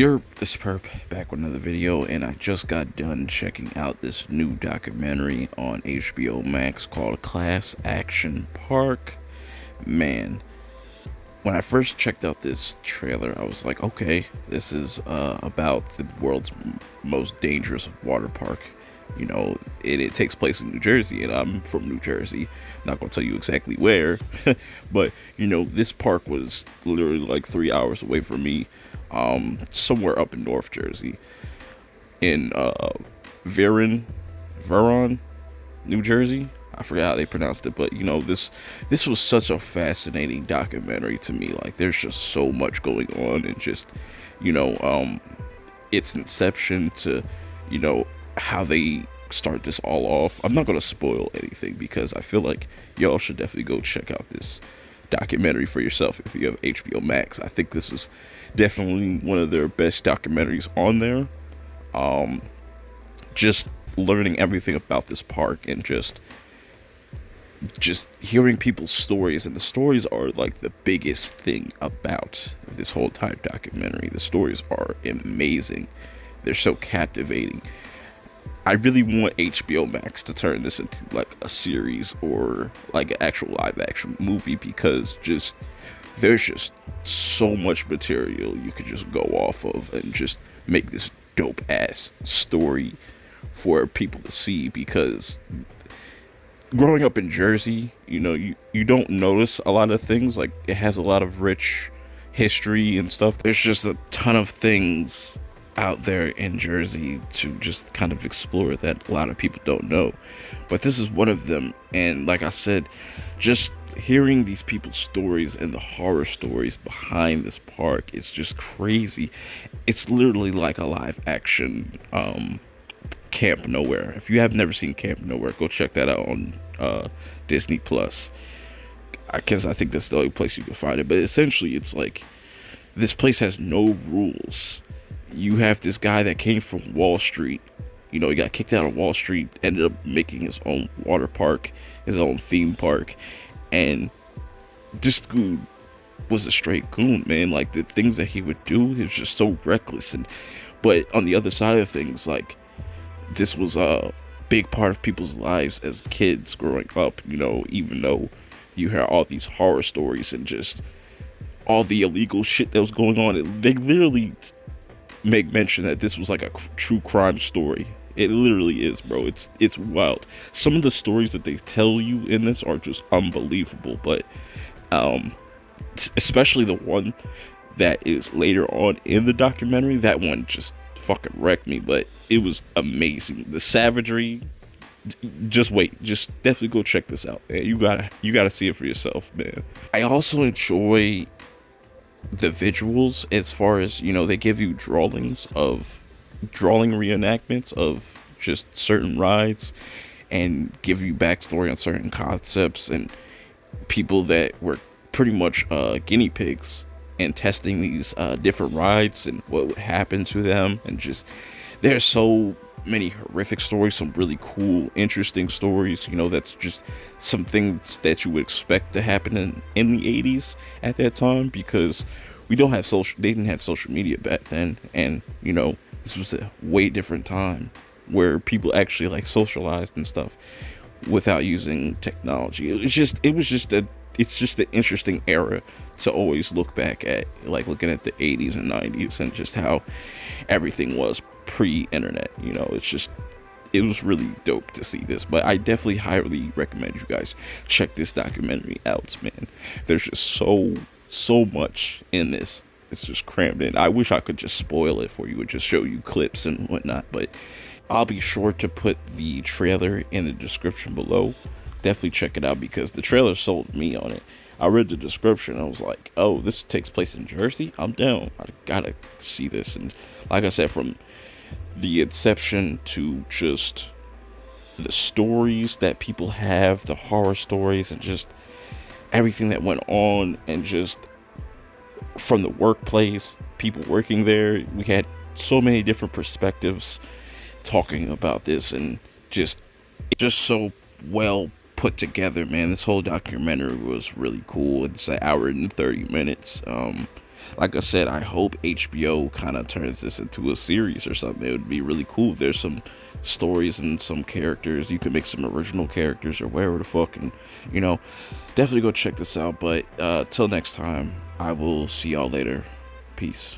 You're this perp back with another video, and I just got done checking out this new documentary on HBO Max called Class Action Park. Man, when I first checked out this trailer, I was like, okay, this is about the world's most dangerous water park. You know, it takes place in New Jersey, and I'm from New Jersey. Not gonna tell you exactly where, but you know, this park was literally like 3 hours away from me, somewhere up in North Jersey, in Veron, New Jersey. I forgot how they pronounced it, but you know, this was such a fascinating documentary to me. Like, there's just so much going on, and just, you know, its inception to, you know, how they start this all off. I'm not gonna spoil anything because I feel like y'all should definitely go check out this documentary for yourself if you have HBO Max. I think this is definitely one of their best documentaries on there. Just learning everything about this park, and just hearing people's stories, and the stories are like the biggest thing about this whole entire documentary. The stories are amazing. They're so captivating. I really want HBO Max to turn this into like a series or like an actual live action movie, because just there's just so much material you could just go off of and just make this dope ass story for people to see. Because growing up in Jersey, you know, you don't notice a lot of things. Like, it has a lot of rich history and stuff. There's just a ton of things out there in Jersey to just kind of explore that a lot of people don't know, but this is one of them. And like I said, just hearing these people's stories and the horror stories behind this park is just crazy. It's literally like a live action Camp Nowhere. If you have never seen Camp Nowhere, go check that out on Disney Plus. I think that's the only place you can find it. But essentially, it's like this place has no rules. You have this guy that came from Wall Street. You know, he got kicked out of Wall Street, ended up making his own water park, his own theme park. And this dude was a straight goon, man. Like, the things that he would do, he was just so reckless. But on the other side of things, like, this was a big part of people's lives as kids growing up, you know, even though you hear all these horror stories and just all the illegal shit that was going on. They literally make mention that this was like a true crime story. It literally is, bro. It's wild. Some of the stories that they tell you in this are just unbelievable, but especially the one that is later on in the documentary, that one just fucking wrecked me. But it was amazing. The savagery, just definitely go check this out, man. You gotta see it for yourself, man. I also enjoy the visuals, as far as, you know, they give you drawing reenactments of just certain rides, and give you backstory on certain concepts and people that were pretty much guinea pigs and testing these different rides and what would happen to them. And just, there's so many horrific stories, some really cool, interesting stories. You know, that's just some things that you would expect to happen in the 80s at that time, because they didn't have social media back then. And, you know, this was a way different time where people actually like socialized and stuff without using technology. It's just an interesting era to always look back at, like looking at the 80s and 90s and just how everything was pre-internet. You know, it was really dope to see this. But I definitely highly recommend you guys check this documentary out, man. There's just so much in this. It's just crammed in. I wish I could just spoil it for you and just show you clips and whatnot, but I'll be sure to put the trailer in the description below. Definitely check it out, because the trailer sold me on it. I read the description, I was like, oh, this takes place in Jersey? I'm down. I gotta see this. And like I said, from the inception to just the stories that people have, the horror stories, and just everything that went on, and just from the workplace, people working there, we had so many different perspectives talking about this, and just so well put together, man. This whole documentary was really cool. It's an hour and 30 minutes. Like I said, I hope HBO kind of turns this into a series or something. It would be really cool if there's some stories and some characters. You could make some original characters or whatever the fuck, and definitely go check this out. But till next time, I will see y'all later. Peace.